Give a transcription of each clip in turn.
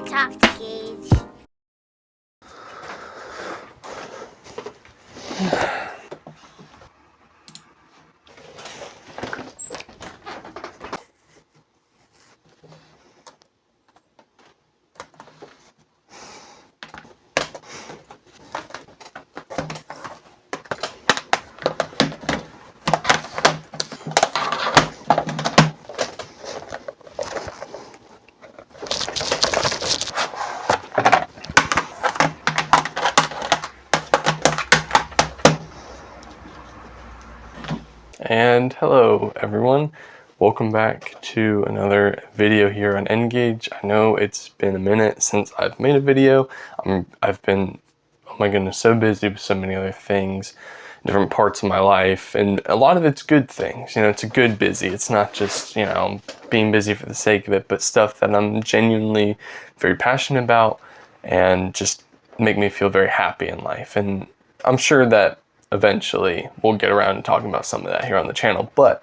to talk to Gage. And hello everyone, welcome back to another video here on Engage. I know it's been a minute since I've made a video. I've been, oh my goodness, so busy with so many other things, different parts of my life, and a lot of it's good things. You know, it's a good busy. It's not just, you know, being busy for the sake of it, but stuff that I'm genuinely very passionate about and just make me feel very happy in life. And I'm sure that eventually we'll get around to talking about some of that here on the channel. But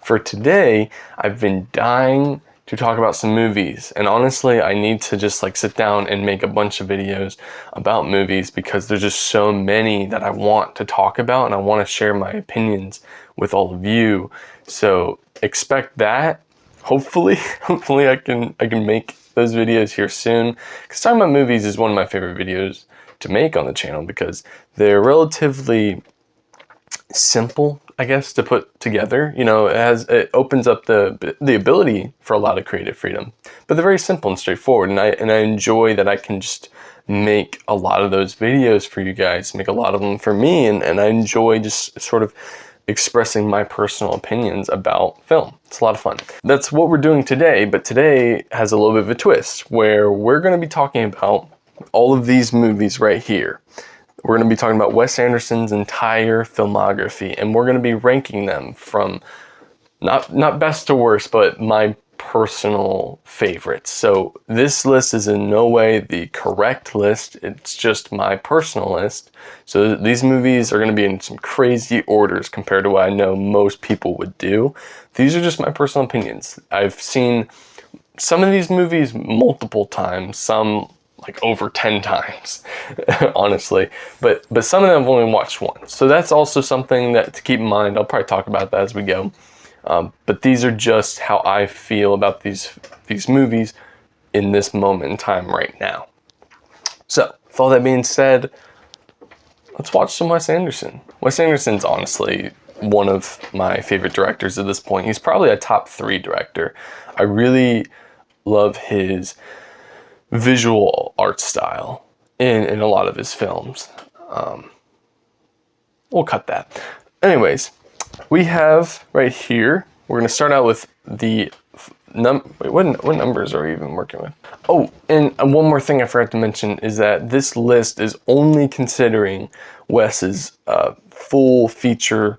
for today, I've been dying to talk about some movies, and honestly I need to just like sit down and make a bunch of videos about movies because there's just so many that I want to talk about, and I want to share my opinions with all of you. So expect that. Hopefully I can make those videos here soon, because talking about movies is one of my favorite videos to make on the channel because they're relatively simple, I guess, to put together. You know, it opens up the ability for a lot of creative freedom, but they're very simple and straightforward, and I enjoy that I can just make a lot of those videos for you guys, make a lot of them for me, and I enjoy just sort of expressing my personal opinions about film. It's a lot of fun. That's what we're doing today, but today has a little bit of a twist where we're going to be talking about all of these movies right here. We're going to be talking about Wes Anderson's entire filmography, and we're going to be ranking them from not best to worst, but my personal favorites. So this list is in no way the correct list. It's just my personal list. So these movies are going to be in some crazy orders compared to what I know most people would do. These are just my personal opinions. I've seen some of these movies multiple times, some like over 10 times, honestly, but some of them I've only watched once. So that's also something that to keep in mind. I'll probably talk about that as we go. But these are just how I feel about these movies in this moment in time right now. So with all that being said, let's watch some Wes Anderson. Wes Anderson's honestly one of my favorite directors at this point. He's probably a top 3 director. I really love his visual art style in a lot of his films. We'll cut that. Anyways, we have right here, we're going to start out with the what numbers are we even working with? Oh, and one more thing I forgot to mention is that this list is only considering Wes's full feature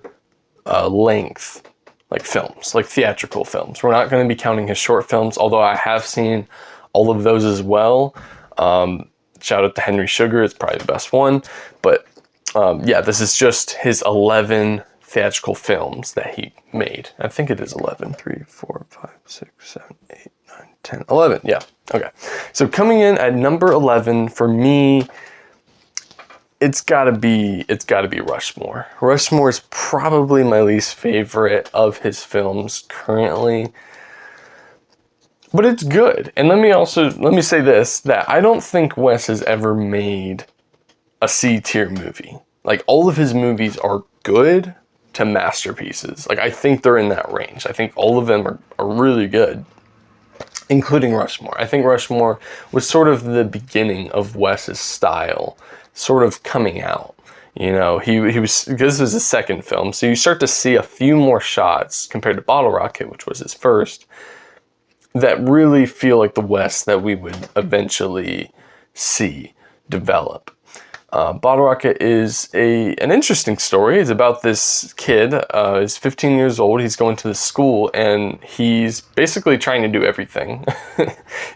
length, like films, like theatrical films. We're not going to be counting his short films, although I have seen all of those as well. Shout out to Henry Sugar, it's probably the best one. But yeah, this is just his 11 theatrical films that he made. I think it is 11. 3, 4, 5, 6, 7, 8, 9, 10, 11. Yeah, okay. So coming in at number 11 for me, it's gotta be Rushmore. Rushmore is probably my least favorite of his films currently. But it's good. And let me say this, that I don't think Wes has ever made a C-tier movie. Like, all of his movies are good to masterpieces. Like, I think they're in that range. I think all of them are really good, including Rushmore. I think Rushmore was sort of the beginning of Wes's style, sort of coming out. You know, he was, because this was his second film, so you start to see a few more shots compared to Bottle Rocket, which was his first, that really feel like the Wes that we would eventually see develop. Bottle Rocket is an interesting story. It's about this kid, he's 15 years old, he's going to the school, and he's basically trying to do everything.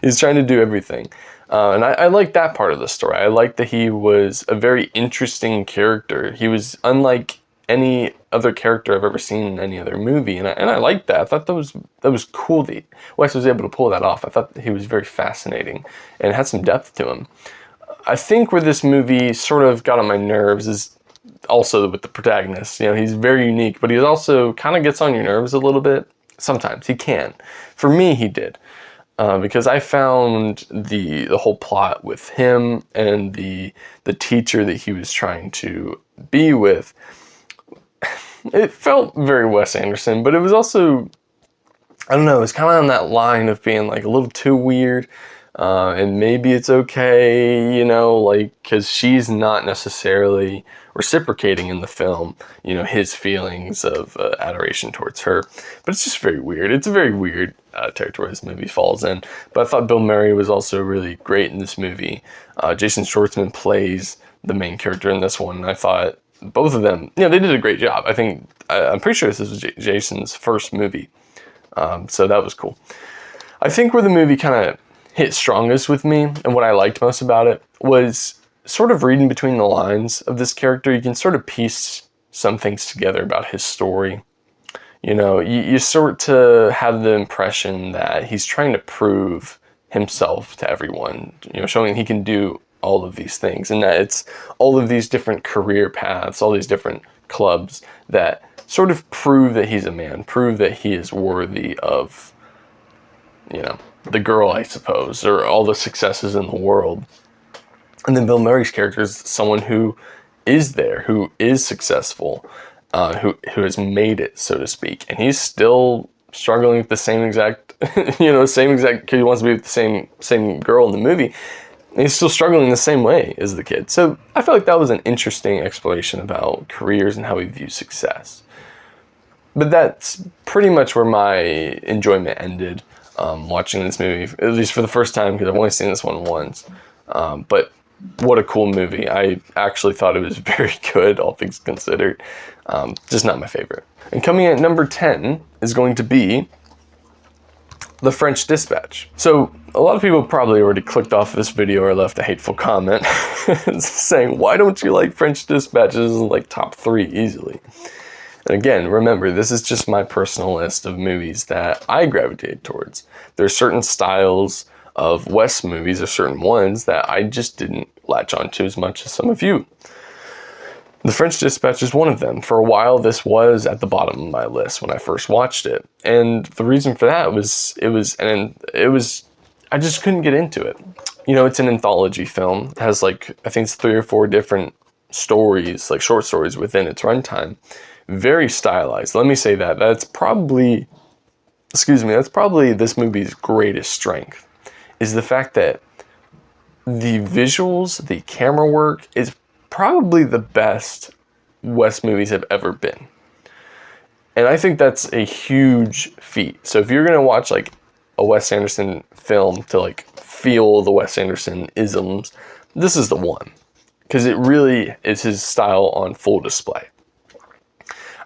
He's trying to do everything. And I like that part of the story. I like that he was a very interesting character. He was unlike any other character I've ever seen in any other movie, and I liked that. I thought that was cool that Wes was able to pull that off. I thought he was very fascinating and had some depth to him. I think where this movie sort of got on my nerves is also with the protagonist. You know, he's very unique, but he also kind of gets on your nerves a little bit. Sometimes he can. For me, he did. Because I found the whole plot with him and the teacher that he was trying to be with, it felt very Wes Anderson, but it was also, I don't know, it was kind of on that line of being like a little too weird. And maybe it's okay, you know, like, because she's not necessarily reciprocating in the film, you know, his feelings of adoration towards her. But it's just very weird. It's a very weird territory this movie falls in. But I thought Bill Murray was also really great in this movie. Jason Schwartzman plays the main character in this one, and I thought both of them, you know, they did a great job. I think, I'm pretty sure this is Jason's first movie. So that was cool. I think where the movie kind of hit strongest with me, and what I liked most about it, was sort of reading between the lines of this character. You can sort of piece some things together about his story. You know, you sort of have the impression that he's trying to prove himself to everyone, you know, showing he can do all of these things, and that it's all of these different career paths, all these different clubs that sort of prove that he's a man, prove that he is worthy of, you know, the girl, I suppose, or all the successes in the world. And then Bill Murray's character is someone who is there, who is successful, who has made it, so to speak. And he's still struggling with the same exact, you know, same exact kid. He wants to be with the same girl in the movie. And he's still struggling the same way as the kid. So I feel like that was an interesting exploration about careers and how we view success. But that's pretty much where my enjoyment ended. Watching this movie, at least for the first time, because I've only seen this one once. But what a cool movie. I actually thought it was very good, all things considered. Just not my favorite. And coming in at number 10 is going to be The French Dispatch. So a lot of people probably already clicked off this video or left a hateful comment saying, why don't you like French Dispatch? This is like top 3 easily. And again, remember, this is just my personal list of movies that I gravitate towards. There's certain styles of Wes movies, or certain ones that I just didn't latch onto as much as some of you. The French Dispatch is one of them. For a while, this was at the bottom of my list when I first watched it. And the reason for that was, I just couldn't get into it. You know, it's an anthology film. It has like, I think it's 3 or 4 different stories, like short stories within its runtime. Very stylized. Let me say that. That's probably this movie's greatest strength, is the fact that the visuals, the camera work is probably the best Wes movies have ever been. And I think that's a huge feat. So if you're going to watch like a Wes Anderson film to like feel the Wes Anderson isms, this is the one. Because it really is his style on full display.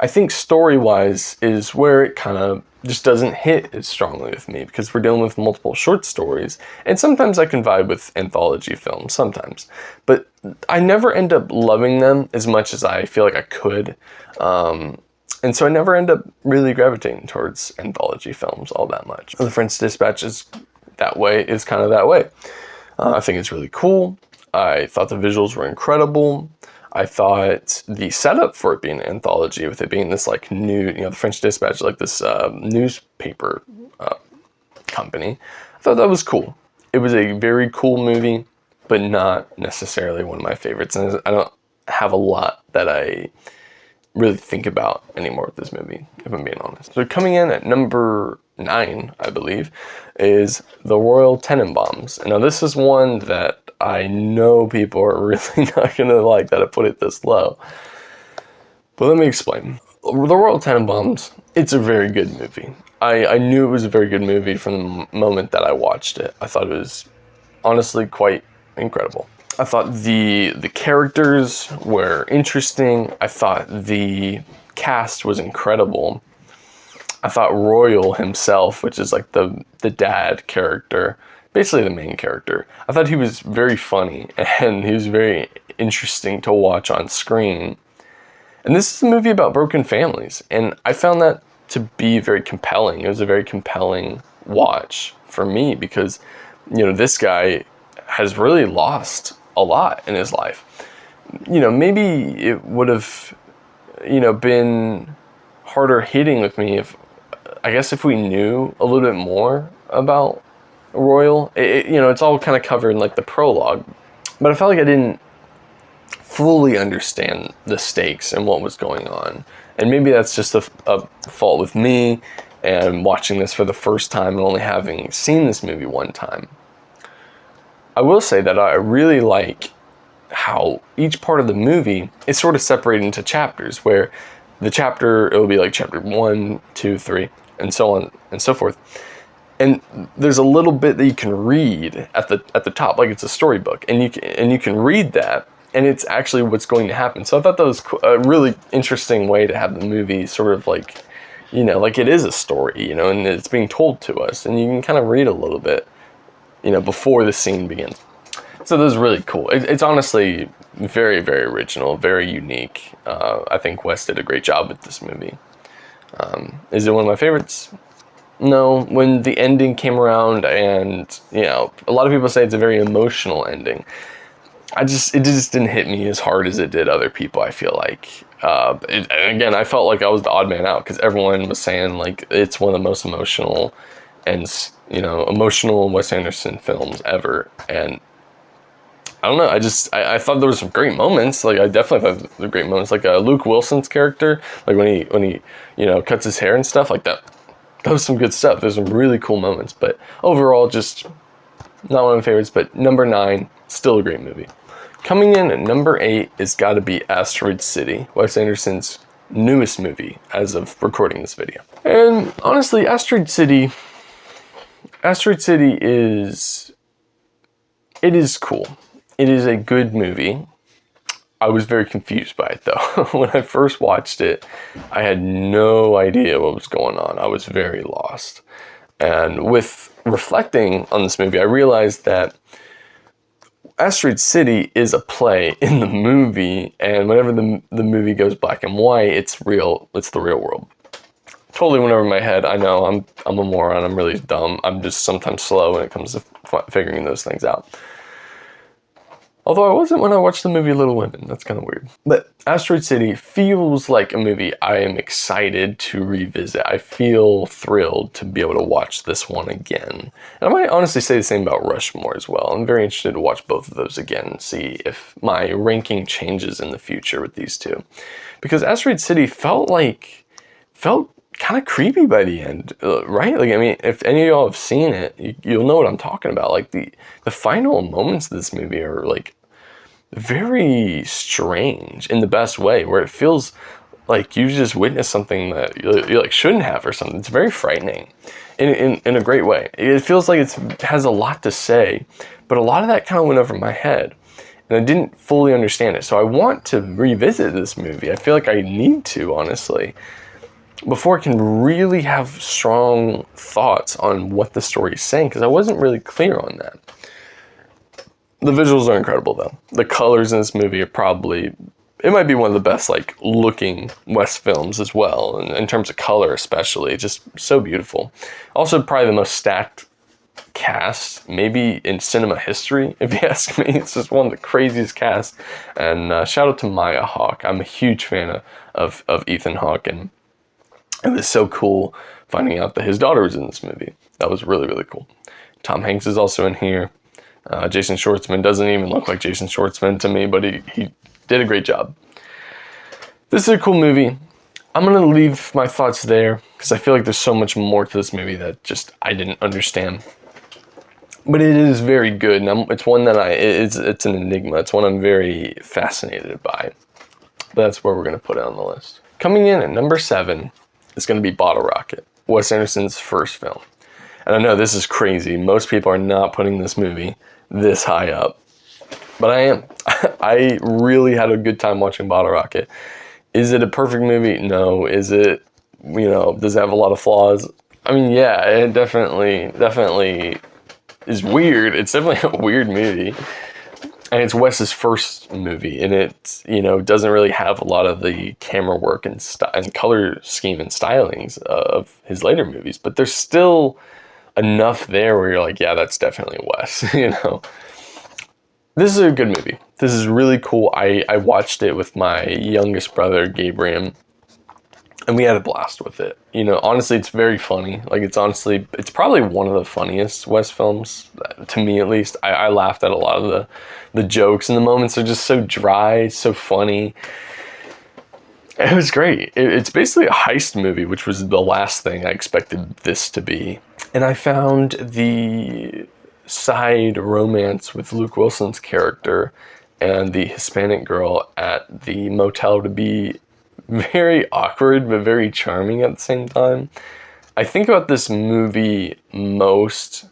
I think story-wise is where it kind of just doesn't hit as strongly with me, because we're dealing with multiple short stories, and sometimes I can vibe with anthology films, sometimes. But I never end up loving them as much as I feel like I could, and so I never end up really gravitating towards anthology films all that much. The French Dispatch is that way, is kind of that way. I think it's really cool. I thought the visuals were incredible. I thought the setup for it being an anthology, with it being this like new, you know, the French Dispatch, like this newspaper company, I thought that was cool. It was a very cool movie, but not necessarily one of my favorites. And I don't have a lot that I really think about anymore with this movie, if I'm being honest. So coming in at number 9, I believe, is The Royal Tenenbaums. Now this is one that I know people are really not going to like that I put it this low. But let me explain. The Royal Tenenbaums, it's a very good movie. I knew it was a very good movie from the moment that I watched it. I thought it was honestly quite incredible. I thought the characters were interesting. I thought the cast was incredible. I thought Royal himself, which is like the dad character, basically the main character, I thought he was very funny and he was very interesting to watch on screen. And this is a movie about broken families, and I found that to be very compelling. It was a very compelling watch for me because, you know, this guy has really lost a lot in his life. You know, maybe it would have, you know, been harder hitting with me if, I guess, if we knew a little bit more about Royal. You know, it's all kind of covered in like the prologue, but I felt like I didn't fully understand the stakes and what was going on. And maybe that's just a fault with me and watching this for the first time and only having seen this movie one time. I will say that I really like how each part of the movie is sort of separated into chapters, where the chapter, it will be like chapter 1, 2, 3, and so on and so forth. And there's a little bit that you can read at the top, like it's a storybook, and you can read that, and it's actually what's going to happen. So I thought that was a really interesting way to have the movie sort of like, you know, like it is a story, you know, and it's being told to us, and you can kind of read a little bit, you know, before the scene begins. So this is really cool. It's honestly very, very original, very unique. I think Wes did a great job with this movie. Is it one of my favorites? No. When the ending came around, and, you know, a lot of people say it's a very emotional ending. It just didn't hit me as hard as it did other people, I feel like. Again, I felt like I was the odd man out because everyone was saying like it's one of the most emotional and, you know, emotional Wes Anderson films ever. And I don't know, I thought there were some great moments. Like, I definitely thought there were great moments. Like Luke Wilson's character, like when he you know, cuts his hair and stuff like that. That was some good stuff. There's some really cool moments. But overall, just not one of my favorites. But number 9, still a great movie. Coming in at number 8 is got to be Asteroid City, Wes Anderson's newest movie as of recording this video. And honestly, Asteroid City is cool. It is a good movie. I was very confused by it though. When I first watched it, I had no idea what was going on. I was very lost. And with reflecting on this movie, I realized that Asteroid City is a play in the movie, and whenever the movie goes black and white, it's the real world. Totally went over my head. I know, I'm a moron, I'm really dumb. I'm just sometimes slow when it comes to figuring those things out. Although I wasn't when I watched the movie Little Women. That's kind of weird. But Asteroid City feels like a movie I am excited to revisit. I feel thrilled to be able to watch this one again. And I might honestly say the same about Rushmore as well. I'm very interested to watch both of those again and see if my ranking changes in the future with these two. Because Asteroid City felt kind of creepy by the end, right? Like, I mean, if any of y'all have seen it, you'll know what I'm talking about. Like, the final moments of this movie are like very strange in the best way, where it feels like you just witnessed something that you like shouldn't have or something. It's very frightening in a great way. It feels like it has a lot to say, but a lot of that kind of went over my head and I didn't fully understand it. So I want to revisit this movie. I feel like I need to, honestly, before I can really have strong thoughts on what the story is saying, because I wasn't really clear on that. The visuals are incredible though. The colors in this movie are probably, it might be one of the best like looking Wes films as well, in terms of color especially, just so beautiful. Also probably the most stacked cast maybe in cinema history, if you ask me. It's just one of the craziest casts. And shout out to Maya Hawke. I'm a huge fan of Ethan Hawke, and it was so cool finding out that his daughter was in this movie. That was really, really cool. Tom Hanks is also in here. Jason Schwartzman doesn't even look like Jason Schwartzman to me, but he did a great job. This is a cool movie. I'm going to leave my thoughts there because I feel like there's so much more to this movie that just I didn't understand. But it is very good, and it's one that it's an enigma. It's one I'm very fascinated by. But that's where we're going to put it on the list. Coming in at number 7 is going to be Bottle Rocket, Wes Anderson's first film. And I know this is crazy. Most people are not putting this movie this high up, but I am. I really had a good time watching Bottle Rocket. Is it a perfect movie? No. Is it, you know, does it have a lot of flaws? I mean, yeah, it definitely is weird. It's definitely a weird movie. And it's Wes's first movie, and it, you know, doesn't really have a lot of the camera work and color scheme and stylings of his later movies, but there's still enough there where you're like, yeah, that's definitely Wes, you know. This is a good movie. This is really cool. I watched it with my youngest brother, Gabriel, and we had a blast with it. You know, honestly, it's very funny. Like, it's probably one of the funniest Wes films, to me at least. I laughed at a lot of the jokes, and the moments are just so dry, so funny. It was great. It's basically a heist movie, which was the last thing I expected this to be. And I found the side romance with Luke Wilson's character and the Hispanic girl at the motel to be very awkward, but very charming at the same time. I think about this movie most,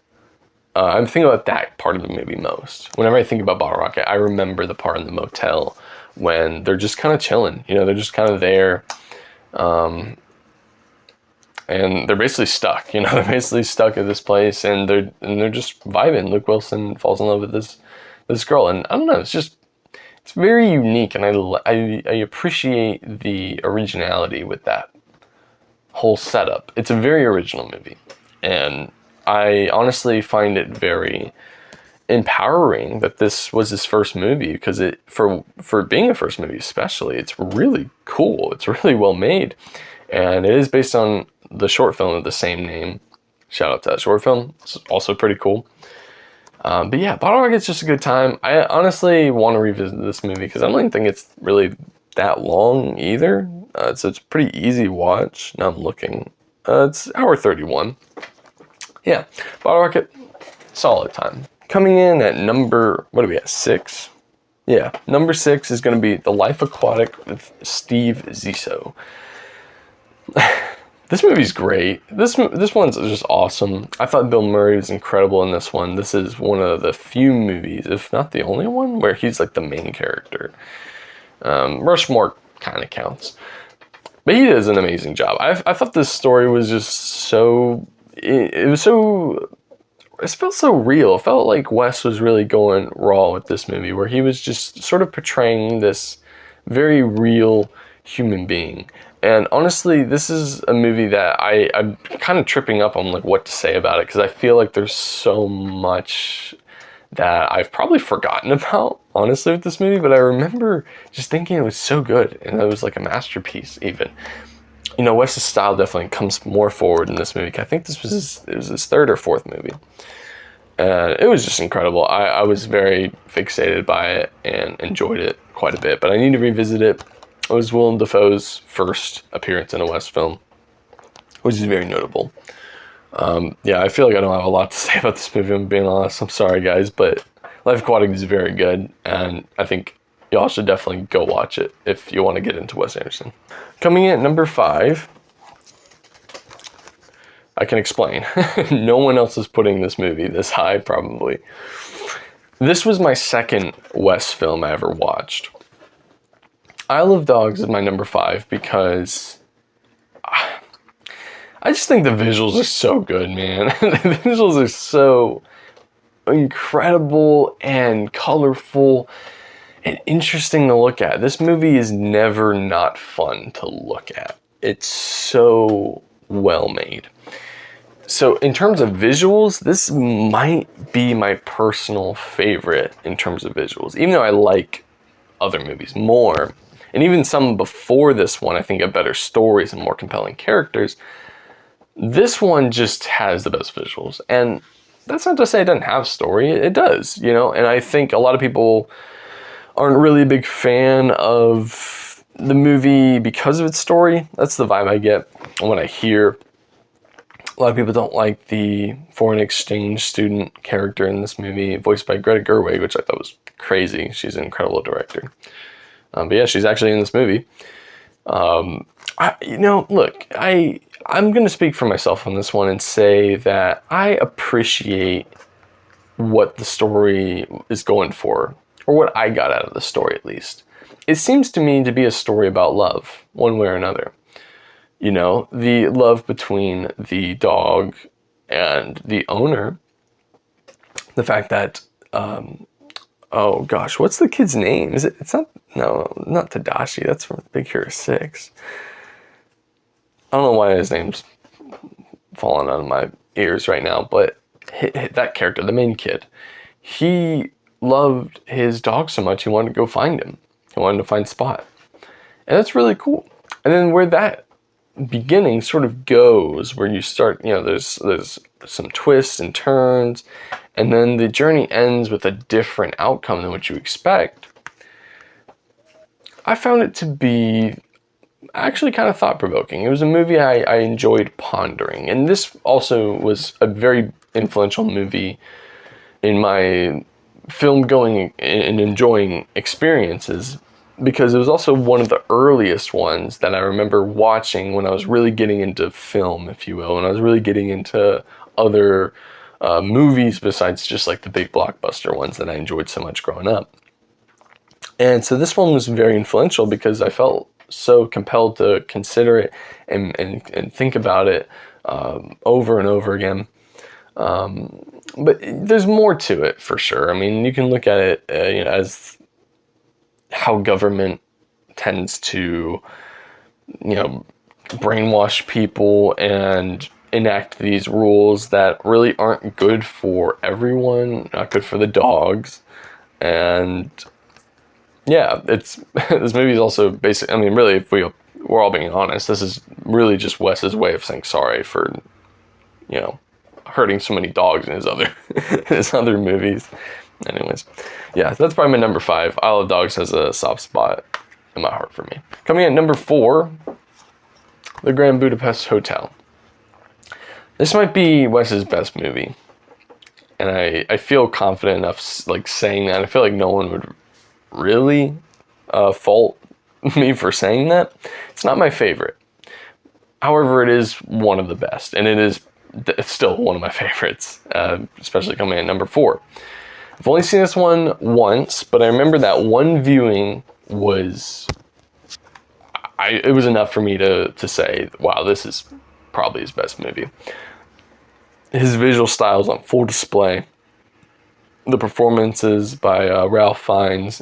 I'm thinking about that part of the movie most. Whenever I think about Bottle Rocket, I remember the part in the motel when they're just kind of chilling, you know, they're just kind of there. And they're basically stuck, you know, they're basically stuck at this place, and they're just vibing. Luke Wilson falls in love with this girl, and I don't know, it's very unique, and I appreciate the originality with that whole setup. It's a very original movie, and I honestly find it very empowering that this was his first movie, because for being a first movie especially, it's really cool. It's really well made, and it is based on the short film of the same name. Shout out to that short film. It's also pretty cool. But yeah, Bottle Rocket's just a good time. I honestly want to revisit this movie because I don't even think it's really that long either. So it's a pretty easy watch. Now I'm looking. It's hour 31. Yeah, Bottle Rocket, solid time. Coming in at number, what are we at, 6? Yeah, number 6 is going to be The Life Aquatic with Steve Zissou. This movie's great. This one's just awesome. I thought Bill Murray was incredible in this one. This is one of the few movies, if not the only one, where he's like the main character. Rushmore kind of counts. But he does an amazing job. I thought this story was just so... It felt so real. It felt like Wes was really going raw with this movie, where he was just sort of portraying this very real human being. And honestly, this is a movie that I'm kind of tripping up on like what to say about it, because I feel like there's so much that I've probably forgotten about, honestly, with this movie. But I remember just thinking it was so good, and it was like a masterpiece even. You know, Wes's style definitely comes more forward in this movie. I think this was his third or fourth movie. And it was just incredible. I was very fixated by it and enjoyed it quite a bit. But I need to revisit it. It was Willem Dafoe's first appearance in a Wes film, which is very notable. Yeah, I feel like I don't have a lot to say about this movie, I'm being honest. I'm sorry, guys, but Life Aquatic is very good, and I think y'all should definitely go watch it if you want to get into Wes Anderson. Coming in at number 5, I can explain. No one else is putting this movie this high, probably. This was my second Wes film I ever watched. Isle of Dogs is my number 5 because I just think the visuals are so good, man. The visuals are so incredible and colorful and interesting to look at. This movie is never not fun to look at. It's so well made. So in terms of visuals, this might be my personal favorite in terms of visuals, even though I like other movies more. And even some before this one, I think have better stories and more compelling characters. This one just has the best visuals. And that's not to say it doesn't have story. It does, you know? And I think a lot of people aren't really a big fan of the movie because of its story. That's the vibe I get when I hear. A lot of people don't like the foreign exchange student character in this movie, voiced by Greta Gerwig, which I thought was crazy. She's an incredible director. But yeah, she's actually in this movie. You know, look, I'm going to speak for myself on this one and say that I appreciate what the story is going for, or what I got out of the story at least. It seems to me to be a story about love, one way or another. You know, the love between the dog and the owner. The fact that Oh gosh, what's the kid's name? Is it? It's not. No, not Tadashi. That's from Big Hero 6. I don't know why his name's falling out of my ears right now, but that character, the main kid, he loved his dog so much he wanted to go find him. He wanted to find Spot, and that's really cool. And then where that beginning sort of goes, where you start, there's some twists and turns, and then the journey ends with a different outcome than what you expect. I found it to be actually kind of thought-provoking. It was a movie I enjoyed pondering, and this also was a very influential movie in my film going and enjoying experiences, because it was also one of the earliest ones that I remember watching when I was really getting into film, if you will, and I was really getting into other movies besides just like the big blockbuster ones that I enjoyed so much growing up. And so this one was very influential because I felt so compelled to consider it and think about it over and over again. But there's more to it for sure. I mean, you can look at it as how government tends to, brainwash people and enact these rules that really aren't good for everyone, not good for the dogs. And yeah, this movie is also basic. I mean, really, if we're all being honest, this is really just Wes's way of saying sorry for, hurting so many dogs in his other movies. Anyways, yeah, that's probably my number 5. Isle of Dogs has a soft spot in my heart for me. Coming in at number 4, The Grand Budapest Hotel. This might be Wes's best movie, and I feel confident enough like saying that. I feel like no one would really fault me for saying that. It's not my favorite. However, it is one of the best, and it's still one of my favorites, especially coming in at number 4. I've only seen this one once, but I remember that one viewing was enough for me to say, wow, this is probably his best movie. His visual style is on full display. The performances by Ralph Fiennes,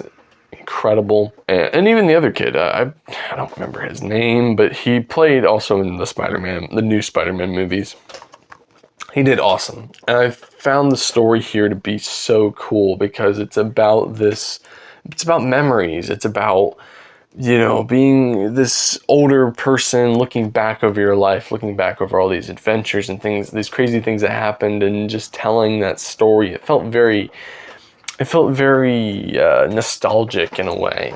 incredible. And even the other kid, I don't remember his name, but he played also in the new Spider-Man movies. He did awesome. And I found the story here to be so cool because it's about memories. It's about, being this older person looking back over your life, looking back over all these adventures and things, these crazy things that happened, and just telling that story. It felt very nostalgic in a way,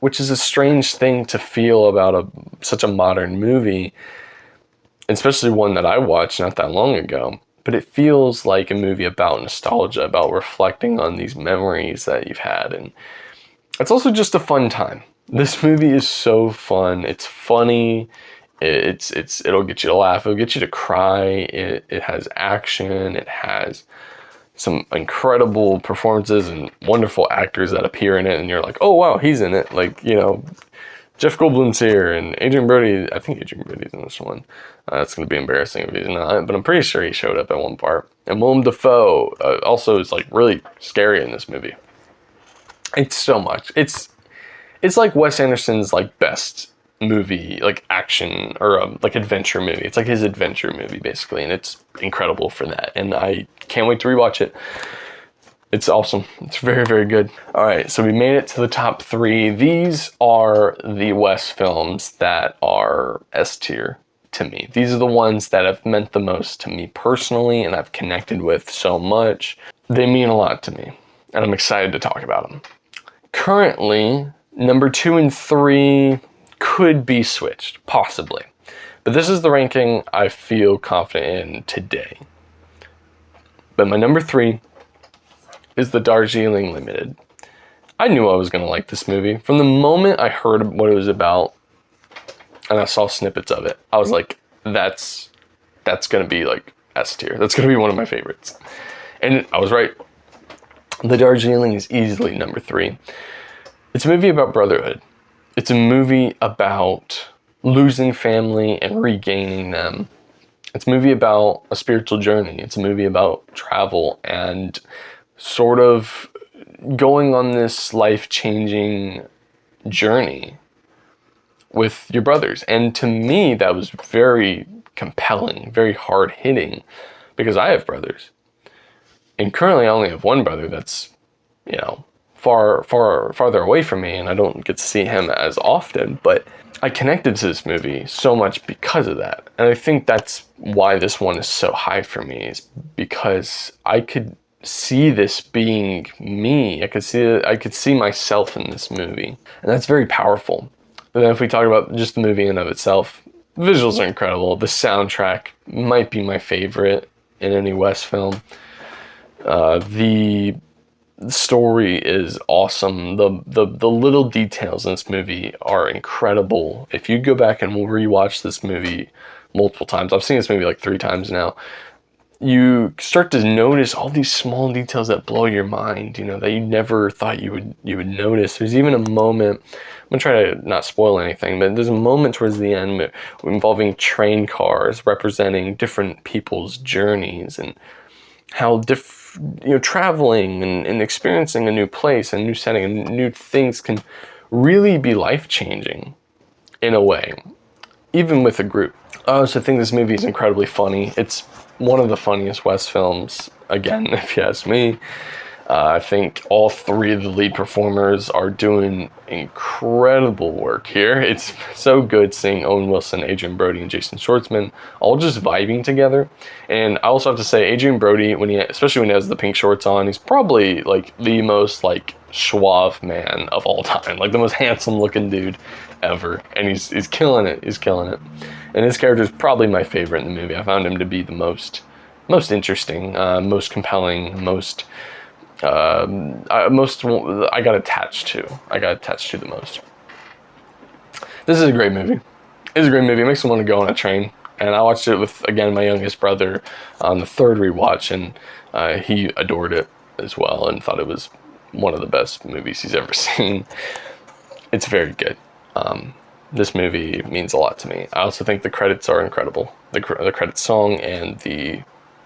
which is a strange thing to feel about such a modern movie, especially one that I watched not that long ago. But it feels like a movie about nostalgia, about reflecting on these memories that you've had, and it's also just a fun time. This movie is so fun. It's funny. It'll get you to laugh. It'll get you to cry. It has action. It has some incredible performances and wonderful actors that appear in it, and you're like, oh wow, he's in it. Like, Jeff Goldblum's here, and Adrien Brody. I think Adrien Brody's in this one. It's going to be embarrassing if he's not, but I'm pretty sure he showed up at one part. And Willem Dafoe also is like really scary in this movie. It's so much. It's like Wes Anderson's like best movie, like action or like adventure movie. It's like his adventure movie basically, and it's incredible for that. And I can't wait to rewatch it. It's awesome. It's very, very good. All right, so we made it to the top 3. These are the Wes films that are S tier to me. These are the ones that have meant the most to me personally, and I've connected with so much. They mean a lot to me, and I'm excited to talk about them. Currently, number 2 and 3 could be switched, possibly. But this is the ranking I feel confident in today. But my number 3 is The Darjeeling Limited. I knew I was going to like this movie. From the moment I heard what it was about and I saw snippets of it, I was like, that's going to be like S tier. That's going to be one of my favorites. And I was right. The Darjeeling is easily number 3. It's a movie about brotherhood. It's a movie about losing family and regaining them. It's a movie about a spiritual journey. It's a movie about travel and sort of going on this life-changing journey with your brothers. And to me, that was very compelling, very hard-hitting, because I have brothers. And currently I only have one brother that's, you know, farther away from me, and I don't get to see him as often, but I connected to this movie so much because of that. And I think that's why this one is so high for me, is because I could see this being me. I could see myself in this movie, and that's very powerful. But then if we talk about just the movie in and of itself, the visuals are incredible. The soundtrack might be my favorite in any Wes film. The story is awesome. The little details in this movie are incredible. If you go back and rewatch this movie multiple times, I've seen this movie like 3 times now, you start to notice all these small details that blow your mind, you know, that you never thought you would notice. There's even a moment, I'm gonna try to not spoil anything, but there's a moment towards the end involving train cars representing different people's journeys, and how traveling and experiencing a new place, a new setting, and new things can really be life-changing in a way, even with a group. I also think this movie is incredibly funny. It's one of the funniest Wes films, again, if you ask me. I think all 3 of the lead performers are doing incredible work here. It's so good seeing Owen Wilson, Adrien Brody, and Jason Schwartzman all just vibing together. And I also have to say, Adrien Brody, especially when he has the pink shorts on, he's probably like the most like suave man of all time, like the most handsome looking dude ever. And he's killing it. He's killing it. And his character is probably my favorite in the movie. I found him to be the most interesting, most compelling, I got attached to the most. This is a great movie. It's a great movie. It makes me want to go on a train. And I watched it with, again, my youngest brother on the 3rd rewatch, and he adored it as well and thought it was one of the best movies he's ever seen. It's very good. This movie means a lot to me. I also think the credits are incredible. The credits song and the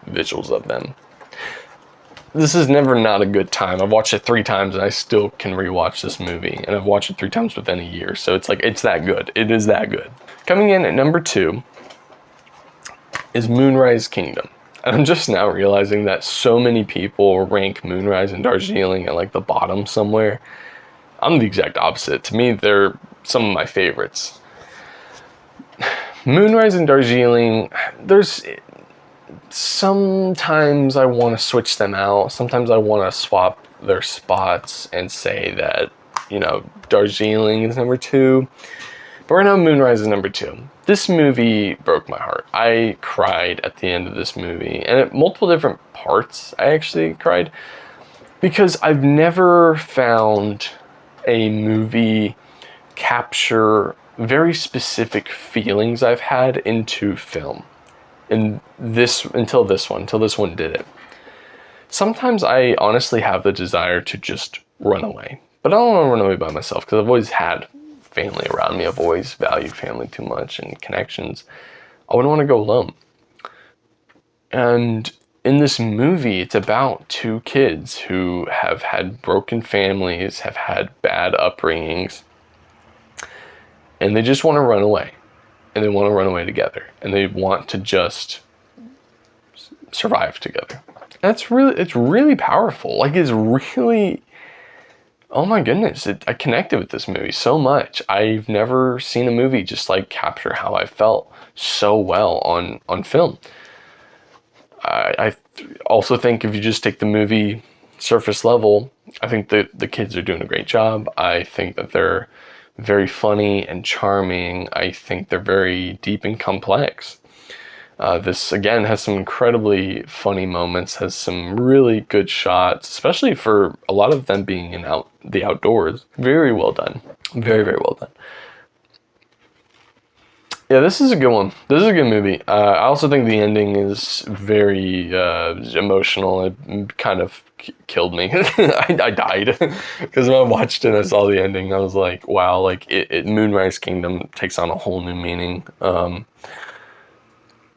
visuals of them. This is never not a good time. I've watched it 3 times and I still can rewatch this movie, and I've watched it 3 times within a year. So it's like, it's that good. It is that good. Coming in at number 2 is Moonrise Kingdom. And I'm just now realizing that so many people rank Moonrise and Darjeeling at like the bottom somewhere. I'm the exact opposite. To me, they're some of my favorites. Moonrise and Darjeeling, sometimes I want to switch them out. Sometimes I want to swap their spots and say that, you know, Darjeeling is number 2. But right now, Moonrise is number 2. This movie broke my heart. I cried at the end of this movie. And at multiple different parts, I actually cried. Because I've never found a movie capture very specific feelings I've had into film. Until this one did it. Sometimes I honestly have the desire to just run away, but I don't want to run away by myself, because I've always had family around me. I've always valued family too much and connections. I wouldn't want to go alone. And in this movie, it's about 2 kids who have had broken families, have had bad upbringings, and they just want to run away. And they want to run away together, and they want to just survive together. It's really powerful. Like, it's really, oh my goodness, I connected with this movie so much. I've never seen a movie just like capture how I felt so well on film. I also think if you just take the movie surface level, I think the kids are doing a great job. I think that they're very funny and charming. I think they're very deep and complex. This, again, has some incredibly funny moments, has some really good shots, especially for a lot of them being in the outdoors. Very well done. Very, very well done. Yeah, this is a good one. This is a good movie. I also think the ending is very emotional. It kind of killed me. I died because when I watched it and I saw the ending, I was like, wow, like Moonrise Kingdom takes on a whole new meaning.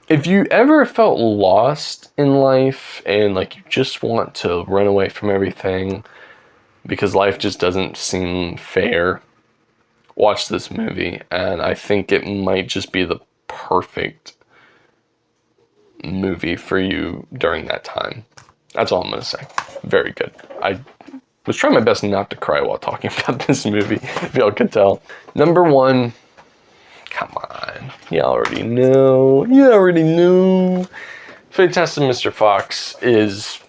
If you ever felt lost in life and like you just want to run away from everything, because life just doesn't seem fair, watch this movie, and I think it might just be the perfect movie for you during that time. That's all I'm gonna say. Very good. I was trying my best not to cry while talking about this movie, if y'all could tell. Number 1, come on, you already know. Fantastic Mr. Fox is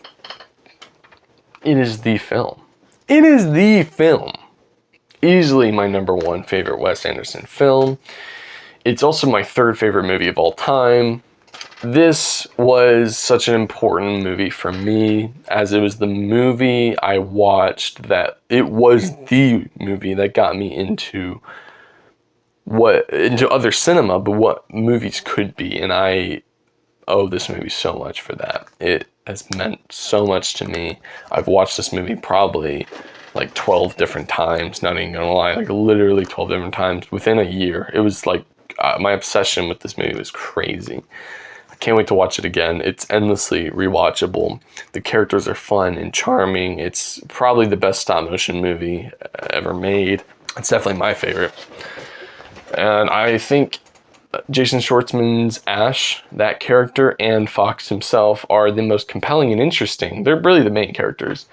the film. It is the film. Easily my number 1 favorite Wes Anderson film. It's also my 3rd favorite movie of all time. This was such an important movie for me, as it was the movie I watched that, it was the movie that got me into other cinema, but what movies could be, and I owe this movie so much for that. It has meant so much to me. I've watched this movie probably like 12 different times, not even gonna lie, like literally 12 different times within a year. It was like, my obsession with this movie was crazy. Can't wait to watch it again. It's endlessly rewatchable. The characters are fun and charming. It's probably the best stop motion movie ever made. It's definitely my favorite. And I think Jason Schwartzman's Ash, that character, and Fox himself are the most compelling and interesting. They're really the main characters.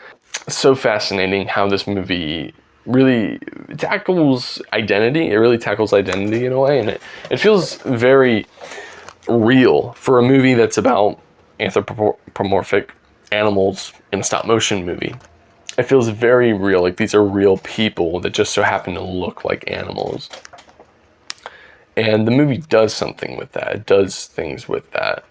So fascinating how this movie really tackles identity. It really tackles identity in a way, and it feels very real for a movie that's about anthropomorphic animals in a stop motion movie. It feels very real, like these are real people that just so happen to look like animals. And the movie does something with that. It does things with that.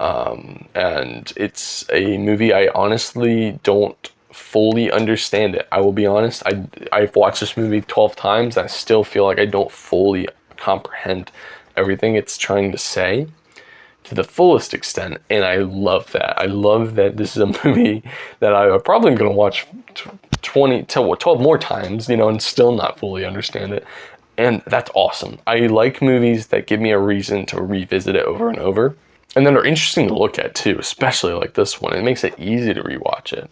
And it's a movie I honestly don't fully understand it. I will be honest, I've watched this movie 12 times. I still feel like I don't fully comprehend everything it's trying to say to the fullest extent, and I love that. I love that this is a movie that I'm probably going to watch 12 more times, and still not fully understand it, and that's awesome. I like movies that give me a reason to revisit it over and over, and that are interesting to look at too, especially like this one. It makes it easy to rewatch it,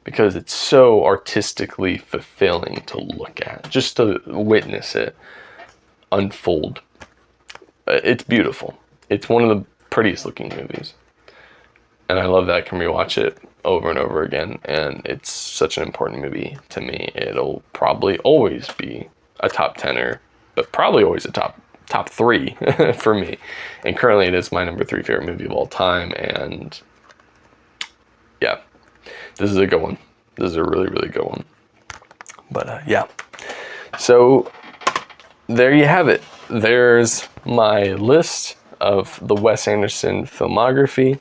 because it's so artistically fulfilling to look at, just to witness it unfold. It's beautiful. It's one of the prettiest looking movies, and I love that I can rewatch it over and over again, and it's such an important movie to me. It'll probably always be a top 10er, but probably always a top 3 for me, and currently it is my number 3 favorite movie of all time. And yeah, this is a good one. This is a really, really good one. But yeah, so there you have it. There's my list of the Wes Anderson filmography.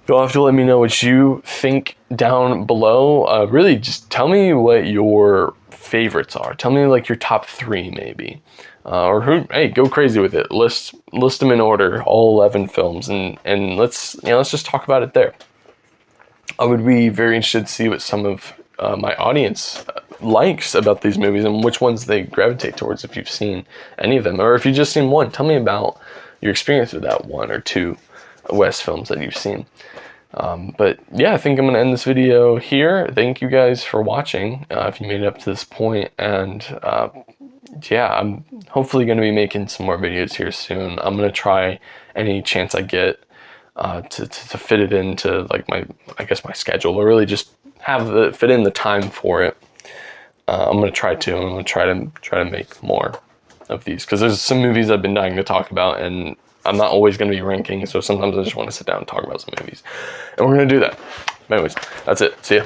You'll have to let me know what you think down below. Really, just tell me what your favorites are. Tell me like your top 3 maybe. Or hey, go crazy with it. List them in order, all 11 films, and let's just talk about it there. I would be very interested to see what some of my audience likes about these movies and which ones they gravitate towards, if you've seen any of them, or if you've just seen one. Tell me about your experience with that 1 or 2 Wes films that you've seen. But yeah, I think I'm going to end this video here. Thank you guys for watching, if you made it up to this point. And yeah, I'm hopefully going to be making some more videos here soon. I'm going to try any chance I get to fit it into like my schedule, or really just fit in the time for it. I'm going to try to. I'm going to try to make more of these, because there's some movies I've been dying to talk about, and I'm not always going to be ranking, so sometimes I just want to sit down and talk about some movies, and we're going to do that. Anyways, that's it. See ya.